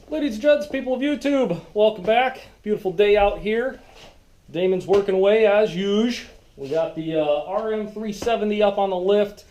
Ladies and gents, people of YouTube, welcome back. Beautiful day out here. Damon's working away as usual. We got the RM370 up on the lift.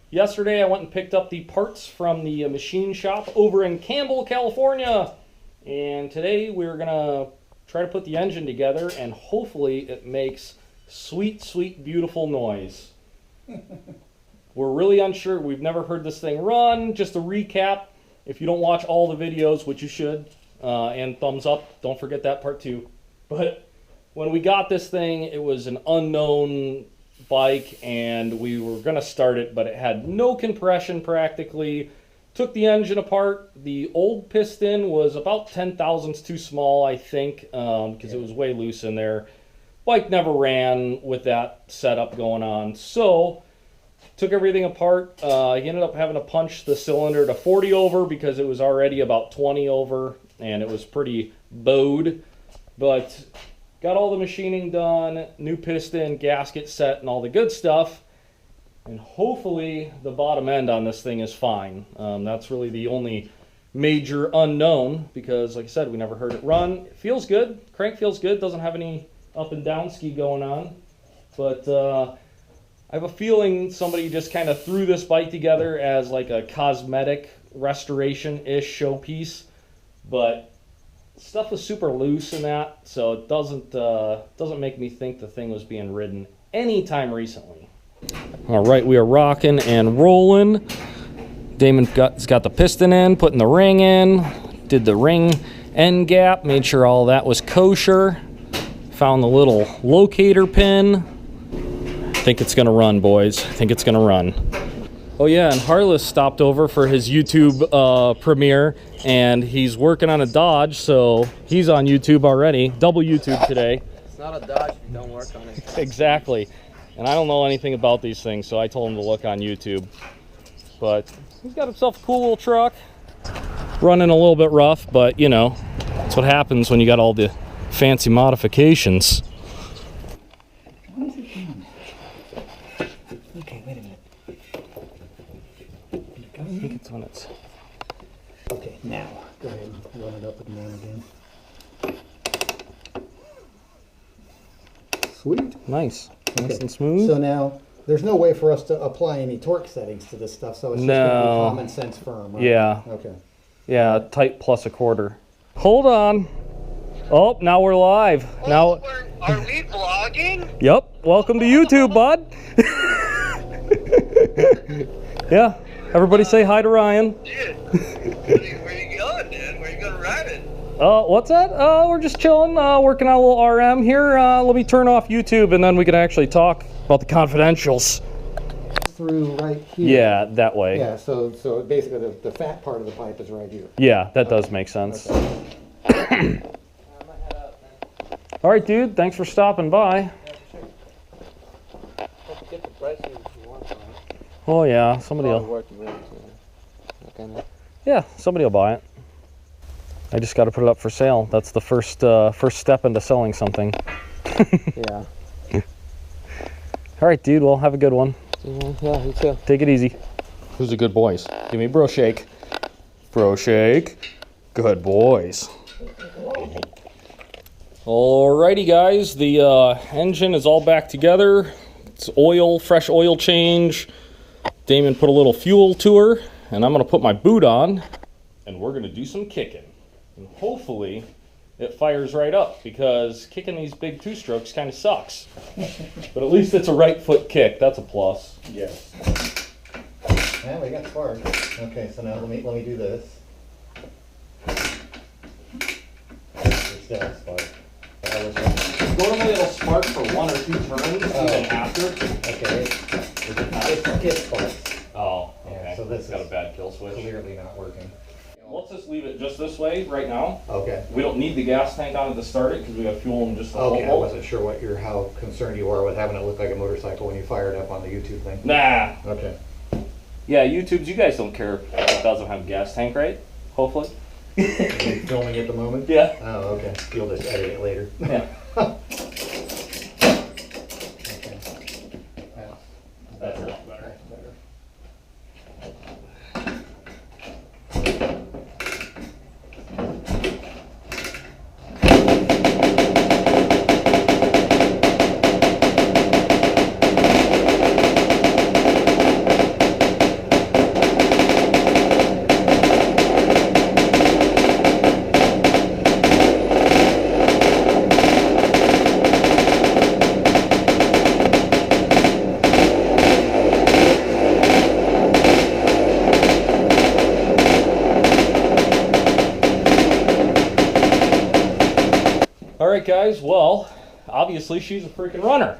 Yesterday I went and picked up the parts from the machine shop over in Campbell, California. And today we're gonna try to put the engine together and hopefully it makes sweet, sweet, beautiful noise. We're really unsure. We've never heard this thing run. Just a recap. If you don't watch all the videos, which you should, and thumbs up, don't forget that part too. But when we got this thing, it was an unknown bike, and we were going to start it, but it had no compression practically. Took the engine apart. The old piston was about 10 thousandths too small, I think, because it was way loose in there. Bike never ran with that setup going on. So took everything apart. He ended up having to punch the cylinder to 40 over because it was already about 20 over and it was pretty bowed. But got all the machining done, new piston, gasket set, and all the good stuff. And hopefully the bottom end on this thing is fine. That's really the only major unknown because, like I said, we never heard it run. It feels good. Crank feels good. Doesn't have any up and down ski going on. But I have a feeling somebody just kind of threw this bike together as like a cosmetic restoration-ish showpiece, but stuff was super loose in that, so it doesn't make me think the thing was being ridden anytime recently. All right, we are rocking and rolling. Damon's got the piston in, putting the ring in, did the ring end gap, made sure all that was kosher, found the little locator pin. I think it's gonna run, boys. I think it's gonna run. Oh yeah, and Harless stopped over for his YouTube premiere, and he's working on a Dodge, so he's on YouTube already. Double YouTube today. It's not a Dodge if you don't work on it. Exactly. And I don't know anything about these things, so I told him to look on YouTube. But he's got himself a cool little truck. Running a little bit rough, but you know, that's what happens when you got all the fancy modifications. Okay, wait a minute. I think it's on its... Okay, now, go ahead and run it up and down again. Sweet. Nice. Nice Okay. and smooth. So now, there's no way for us to apply any torque settings to this stuff, so it's just going to be common sense firm, right? Yeah. Okay. Yeah, tight plus a quarter. Hold on. Oh, now we're live. Now, Are we vlogging? yep. Welcome to YouTube, bud. Yeah. Everybody say hi to Ryan. Dude, where you going, dude? Where you gonna ride it? What's that? We're just chilling, working on a little RM here. Let me turn off YouTube and then we can actually talk about the confidentials. Through right here. Yeah, that way. Yeah, so basically the fat part of the pipe is right here. Yeah, that does make sense. Okay. All right, dude. Thanks for stopping by. Get the prices if you want on it. Oh yeah, somebody will. Working with it, so okay. Yeah, somebody will buy it. I just got to put it up for sale. That's the first step into selling something. Yeah. All right, dude. Well, have a good one. Yeah, you too. Take it easy. Who's the good boys? Give me bro shake. Bro shake. Good boys. Alrighty, guys. The engine is all back together. It's oil, fresh oil change. Damon put a little fuel to her, and I'm gonna put my boot on, and we're gonna do some kicking. And hopefully it fires right up, because kicking these big two-strokes kind of sucks. But at least it's a right foot kick. That's a plus. Yes. Yeah, we got spark. Okay, so now let me do this. It's still a spark. Normally it'll spark for 1 or 2 turns, even after. Okay. It sparks. Oh, Yeah, okay. so this It's got a is bad kill switch. clearly not working. Let's just leave it just this way right now. Okay. We don't need the gas tank on it to start it because we have fuel in just the Okay, I whole. wasn't sure how concerned you are with having it look like a motorcycle when you fire it up on the YouTube thing. Nah. Okay. Yeah, YouTube's, you guys don't care if it doesn't have a gas tank, right? Hopefully. Are you filming at the moment? Yeah. Oh, okay. You'll just edit it later. Yeah. Okay. That's a lot better. That's better. Alright guys, well, obviously she's a freaking runner.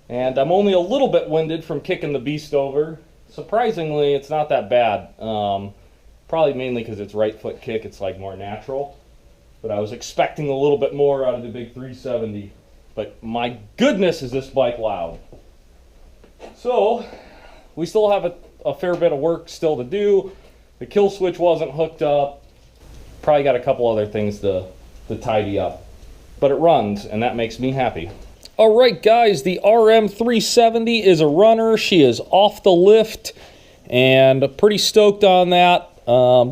And I'm only a little bit winded from kicking the beast over. Surprisingly, it's not that bad. Probably mainly because it's right foot kick, it's like more natural. But I was expecting a little bit more out of the big 370. But my goodness, is this bike loud. So, we still have a fair bit of work still to do. The kill switch wasn't hooked up. Probably got a couple other things to tidy up. But it runs, and that makes me happy. Alright guys, the RM370 is a runner. She is off the lift, and pretty stoked on that.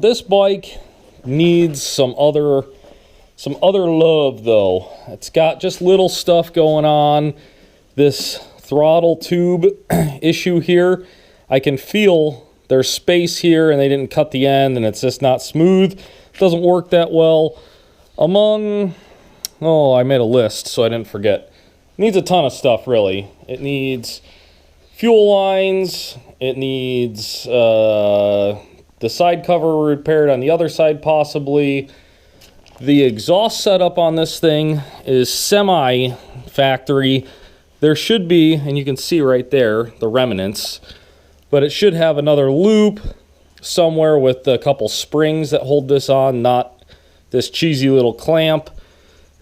This bike needs some other love though. It's got just little stuff going on. This throttle tube issue here, I can feel there's space here and they didn't cut the end and it's just not smooth. It doesn't work that well. I made a list so I didn't forget. It needs a ton of stuff really. It needs fuel lines, it needs the side cover repaired on the other side possibly. The exhaust setup on this thing is semi-factory. There should be, and you can see right there, the remnants, but it should have another loop somewhere with a couple springs that hold this on, not this cheesy little clamp.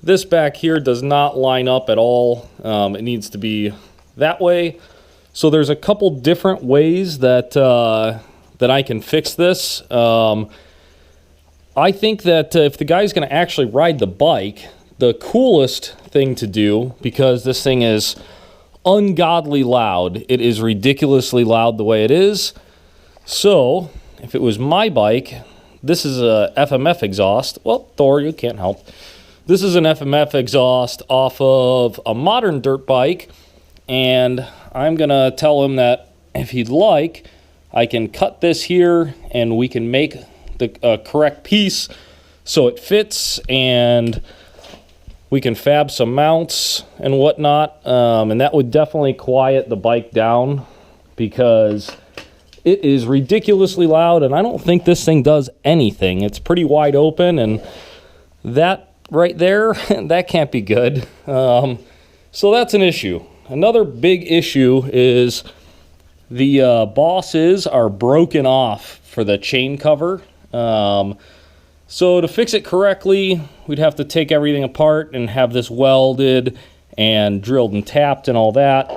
This back here does not line up at all. It needs to be that way. So there's a couple different ways that I can fix this. I think that if the guy's going to actually ride the bike, the coolest thing to do, because this thing is ungodly loud, it is ridiculously loud the way it is. So, if it was my bike, this is a FMF exhaust. Well, Thor, you can't help. This is an FMF exhaust off of a modern dirt bike, and I'm going to tell him that if he'd like, I can cut this here and we can make the correct piece so it fits, and we can fab some mounts and whatnot, and that would definitely quiet the bike down because it is ridiculously loud, and I don't think this thing does anything. It's pretty wide open, and that right there, that can't be good. So that's an issue. Another big issue is the bosses are broken off for the chain cover. So to fix it correctly, we'd have to take everything apart and have this welded and drilled and tapped and all that.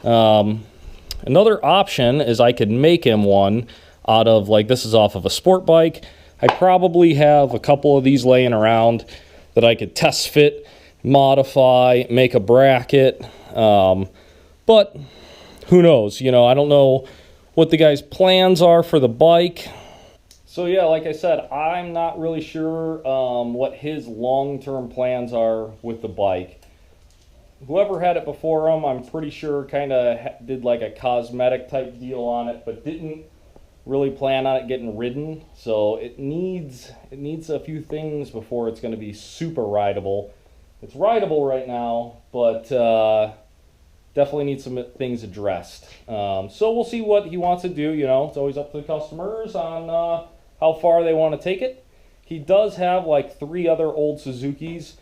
Another option is I could make him one out of, like, this is off of a sport bike. I probably have a couple of these laying around that I could test fit, modify, make a bracket. But who knows? You know, I don't know what the guy's plans are for the bike. So yeah, like I said, I'm not really sure what his long-term plans are with the bike. Whoever had it before him, I'm pretty sure kind of did like a cosmetic type deal on it, but didn't really plan on it getting ridden. So it needs a few things before it's going to be super rideable. It's rideable right now, but definitely needs some things addressed. So we'll see what he wants to do. You know, it's always up to the customers on how far they want to take it. He does have like 3 other old Suzukis,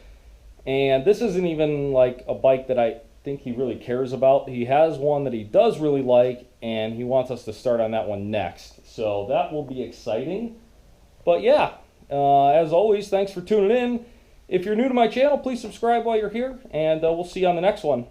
and this isn't even like a bike that I think he really cares about. He has one that he does really like, and he wants us to start on that one next. So that will be exciting. But yeah, as always, thanks for tuning in. If you're new to my channel, please subscribe while you're here, and we'll see you on the next one.